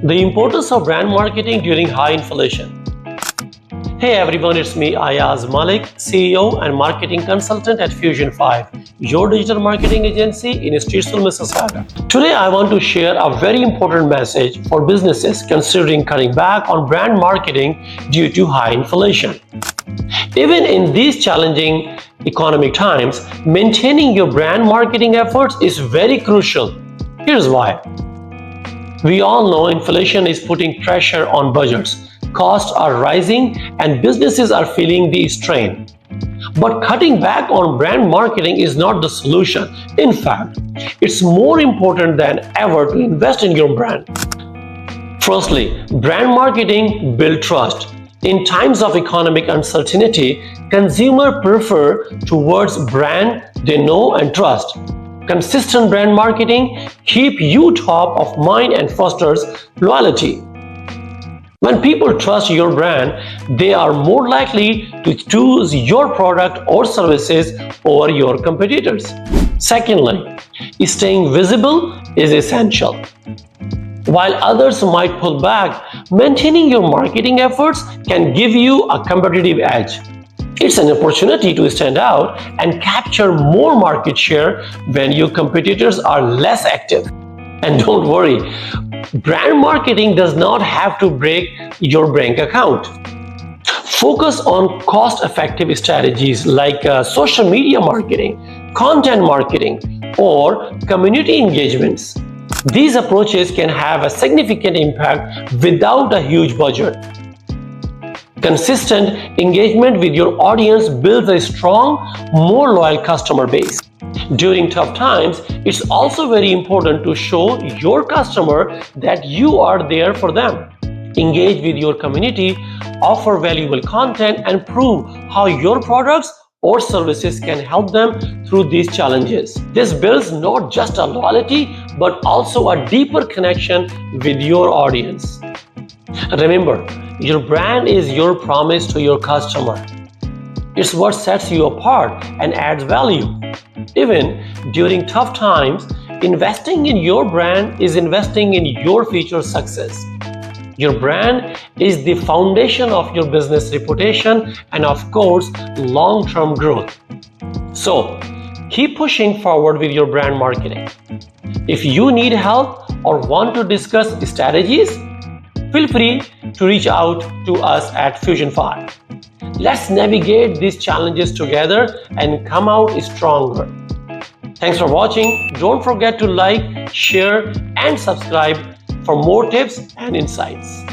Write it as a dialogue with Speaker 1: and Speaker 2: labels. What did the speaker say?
Speaker 1: The importance of brand marketing during high inflation. Hey everyone, it's me Ayaz Malik, CEO and marketing consultant at Fusion 5, your digital marketing agency in Streetsville, Mississauga. Today I want to share a very important message for businesses considering cutting back on brand marketing due to high inflation. Even in these challenging economic times, maintaining your brand marketing efforts is very crucial. Here's why. We all know inflation is putting pressure on budgets. Costs are rising and businesses are feeling the strain. But cutting back on brand marketing is not the solution. In fact, it's more important than ever to invest in your brand. Firstly, brand marketing builds trust. In times of economic uncertainty, consumers prefer towards brand they know and trust. Consistent brand marketing keeps you top of mind and fosters loyalty. When people trust your brand, they are more likely to choose your product or services over your competitors. Secondly, staying visible is essential. While others might pull back, maintaining your marketing efforts can give you a competitive edge. It's an opportunity to stand out and capture more market share when your competitors are less active. And don't worry, brand marketing does not have to break your bank account. Focus on cost-effective strategies like social media marketing, content marketing, or community engagements. These approaches can have a significant impact without a huge budget. Consistent engagement with your audience builds a strong, more loyal customer base. During tough times, it's also very important to show your customer that you are there for them. Engage with your community, offer valuable content, and prove how your products or services can help them through these challenges. This builds not just a loyalty, but also a deeper connection with your audience. Remember, your brand is your promise to your customer. It's what sets you apart and adds value. Even during tough times, investing in your brand is investing in your future success. Your brand is the foundation of your business reputation and, of course, long-term growth. So, keep pushing forward with your brand marketing. If you need help or want to discuss strategies, feel free to reach out to us at Fusion 5. Let's navigate these challenges together and come out stronger. Thanks for watching. Don't forget to like, share, and subscribe for more tips and insights.